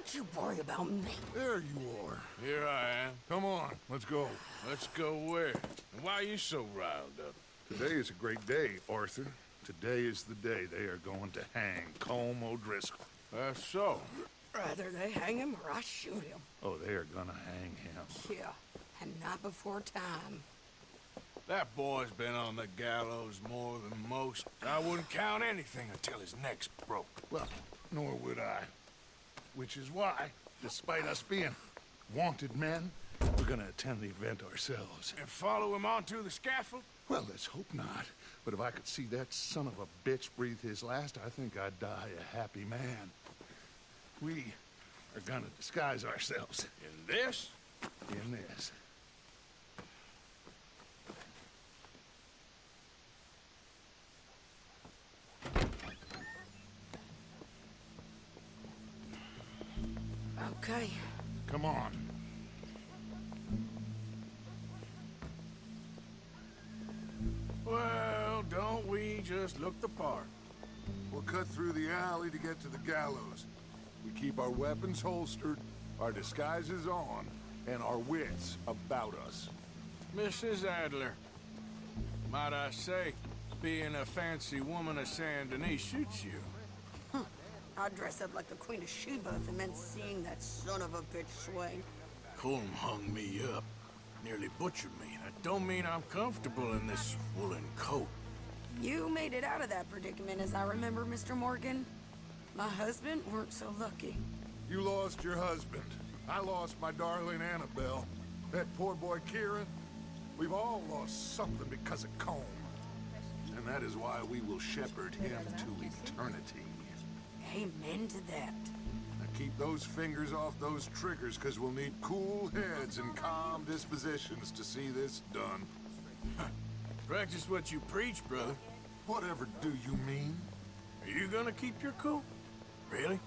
Don't you worry about me. There you are. Here I am. Come on, let's go. Let's go where? And why are you so riled up? Today is a great day, Arthur. Today is the day they are going to hang Colm O'Driscoll. That's so. Rather they hang him or I shoot him. Oh, they are gonna hang him. Yeah, and not before time. That boy's been on the gallows more than most. I wouldn't count anything until his neck's broke. Well, nor would I. Which is why, despite us being wanted men, we're gonna attend the event ourselves. And follow him onto the scaffold? Well, let's hope not. But if I could see that son of a bitch breathe his last, I think I'd die a happy man. We are gonna disguise ourselves. In this? In this. Okay. Come on. Well, don't we just look the part? We'll cut through the alley to get to the gallows. We keep our weapons holstered, our disguises on, and our wits about us. Mrs. Adler, might I say, being a fancy woman of Saint Denis shoots you. I'd dress up like the Queen of Sheba if it meant seeing that son of a bitch swing. Colm hung me up, nearly butchered me. That don't mean I'm comfortable in this woolen coat. You made it out of that predicament, as I remember, Mr. Morgan. My husband weren't so lucky. You lost your husband. I lost my darling Annabelle. That poor boy Kieran. We've all lost something because of Colm. And that is why we will shepherd him to eternity. Amen to that. Now keep those fingers off those triggers, because we'll need cool heads and calm dispositions to see this done. Practice what you preach, brother. Whatever do you mean? Are you gonna keep your cool? Really?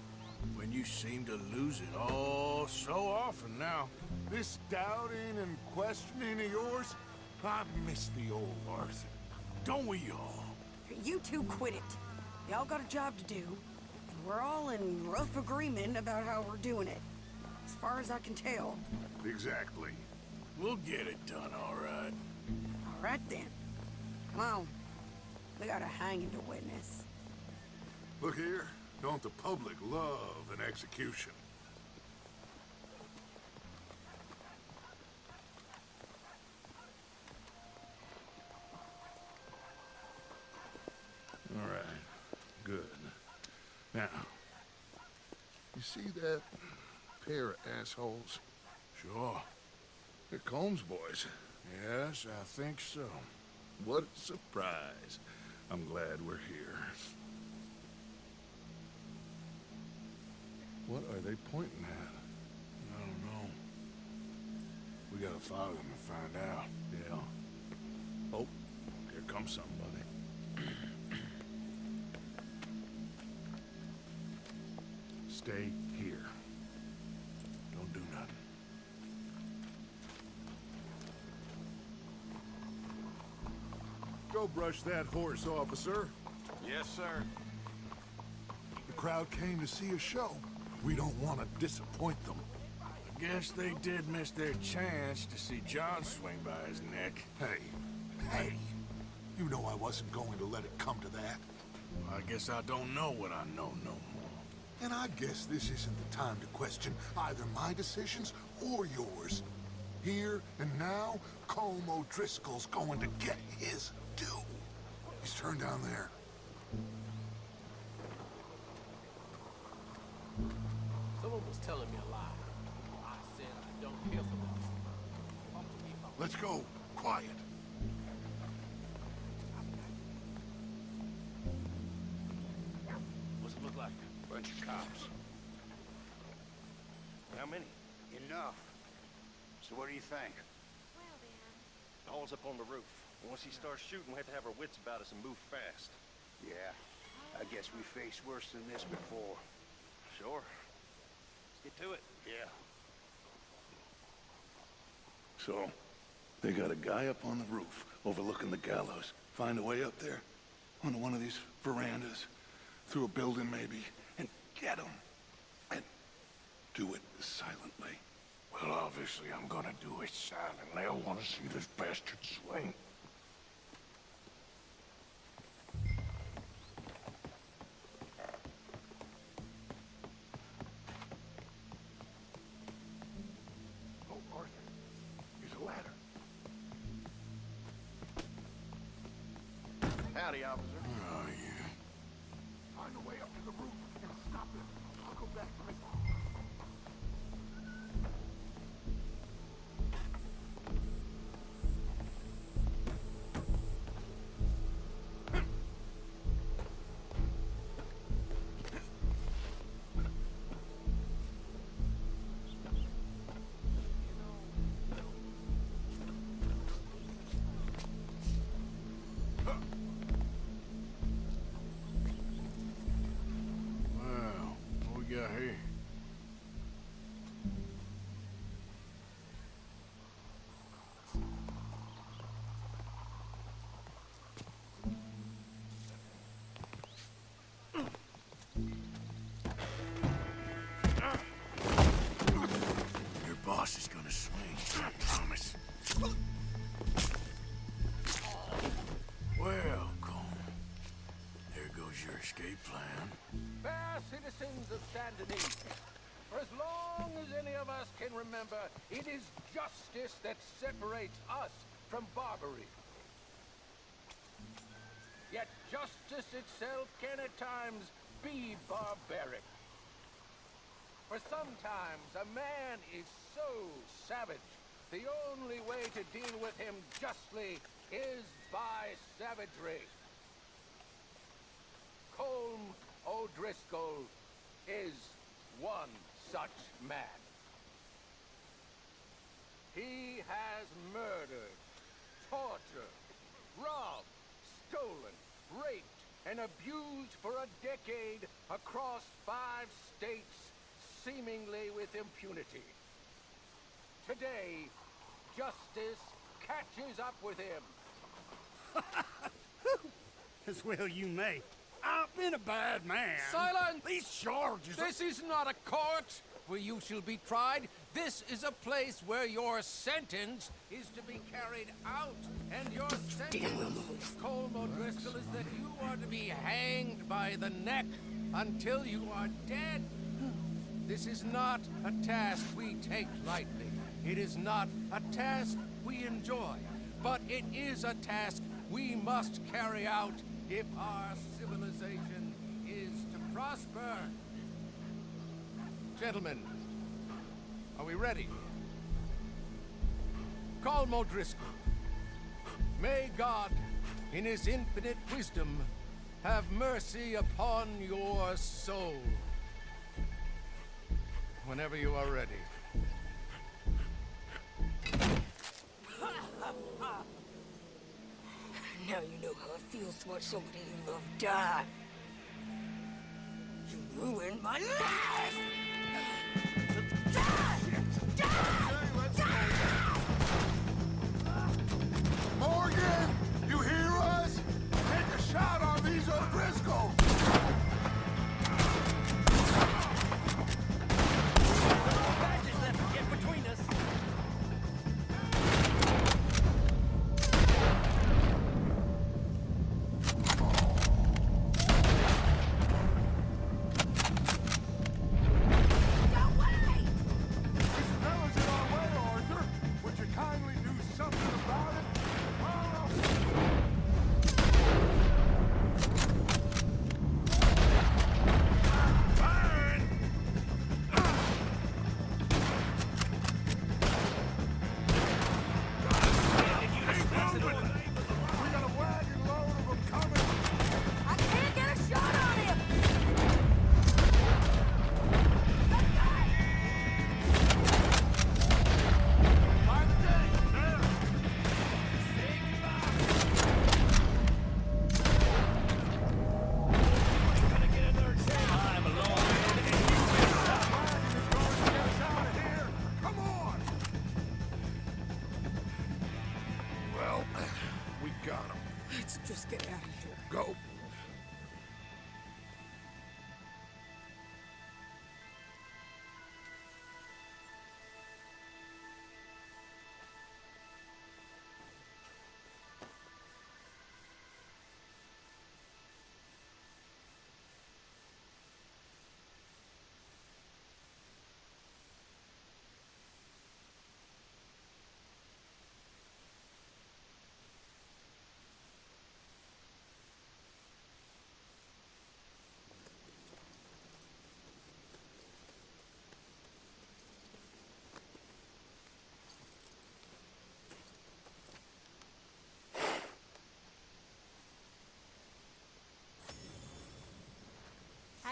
When you seem to lose it all so often now. This doubting and questioning of yours? I miss the old Arthur. Don't we all? You two quit it. Y'all got a job to do, and we're all in rough agreement about how we're doing it. As far as I can tell. Exactly. We'll get it done, all right. All right, then. Come on. We got a hanging to witness. Look here. Don't the public love an execution? All right. Good. Now, you see that pair of assholes? Sure. They're Colm's boys. Yes, I think so. What a surprise. I'm glad we're here. What are they pointing at? I don't know. We gotta follow them and find out. Yeah. Oh, here comes somebody. Stay here. Don't do nothing. Go brush that horse, officer. Yes, sir. The crowd came to see a show. We don't want to disappoint them. I guess they did miss their chance to see John swing by his neck. Hey. You know I wasn't going to let it come to that. I guess I don't know what I know no more. And I guess this isn't the time to question either my decisions or yours. Here and now, Colm O'Driscoll's going to get his due. He's turned down there. Someone was telling me a lie. I said I don't care for this. Let's go. Quiet. What's it look like? Bunch of cops. How many? Enough. So what do you think? The hole's up on the roof. Once he starts shooting, we have to have our wits about us and move fast. Yeah, I guess we faced worse than this before. Sure. Let's get to it. Yeah. So, they got a guy up on the roof, overlooking the gallows. Find a way up there, onto one of these verandas, through a building maybe, and get him. And Do it silently. Well, obviously I'm gonna do it silently. I wanna see this bastard swing. Oh, Arthur, here's a ladder. Howdy, officer. Oh, yeah. Find a way up to the roof and stop him. I'll go back for it. Wow, what we got here? Your boss is gonna swing, I promise. Well, Cole, there goes your escape plan. Fair citizens of Saint Denis, for as long as any of us can remember, it is justice that separates us from barbary. Yet justice itself can at times be barbaric. For sometimes a man is so savage, the only way to deal with him justly is by savagery. Colm O'Driscoll is one such man. He has murdered, tortured, robbed, stolen, raped, and abused for a decade across 5 states, seemingly with impunity. Today, justice catches up with him. As well you may. I've been a bad man. Silence! These charges are... This is not a court where you shall be tried. This is a place where your sentence is to be carried out. And your sentence, Colm O'Driscoll, is that you are to be hanged by the neck until you are dead. This is not a task we take lightly. It is not a task we enjoy. But it is a task we must carry out if our civilization is to prosper. Gentlemen, are we ready? Colm O'Driscoll, may God, in his infinite wisdom, have mercy upon your soul. Whenever you are ready. Now you know how it feels to watch somebody you love die. You ruined my life! Morgan, you hear us? Take a shot on these O'Driscoll. Badges left to get between us.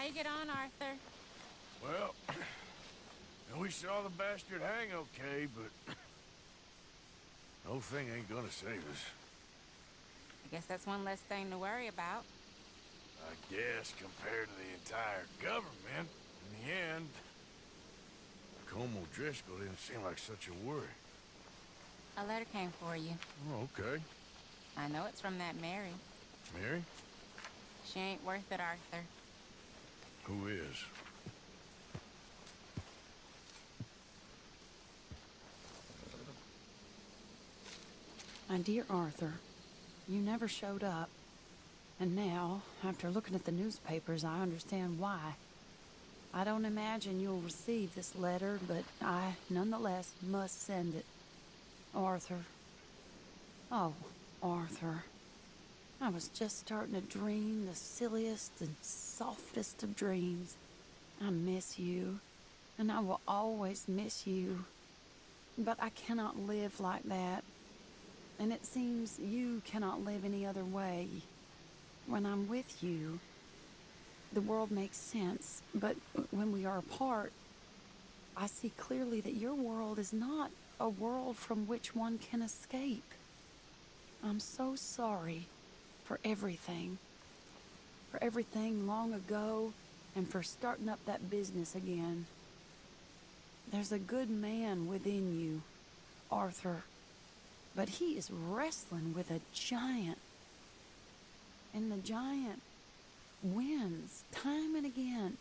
How you get on, Arthur? Well, we saw the bastard hang okay, but no thing ain't gonna save us. I guess that's one less thing to worry about. I guess compared to the entire government, in the end, Como Driscoll didn't seem like such a worry. A letter came for you. Oh, okay. I know it's from that Mary. Mary? She ain't worth it, Arthur. Who is? My dear Arthur, you never showed up. And now, after looking at the newspapers, I understand why. I don't imagine you'll receive this letter, but I, nonetheless, must send it. Arthur. Oh, Arthur. I was just starting to dream the silliest and softest of dreams. I miss you, and I will always miss you. But I cannot live like that. And it seems you cannot live any other way. When I'm with you, the world makes sense, but when we are apart, I see clearly that your world is not a world from which one can escape. I'm so sorry for everything long ago, and for starting up that business again. There's a good man within you, Arthur, but he is wrestling with a giant. And the giant wins time and again.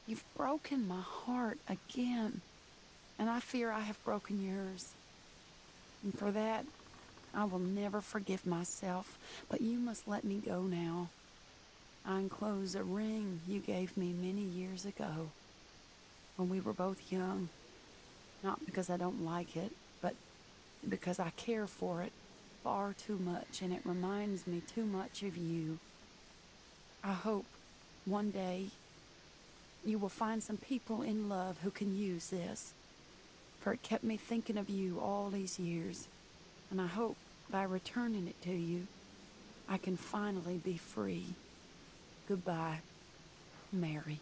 You've broken my heart again, and I fear I have broken yours. And for that, I will never forgive myself, but you must let me go now. I enclose a ring you gave me many years ago, when we were both young. Not because I don't like it, but because I care for it far too much, and it reminds me too much of you. I hope one day you will find some people in love who can use this, for it kept me thinking of you all these years, and I hope by returning it to you, I can finally be free. Goodbye, Mary.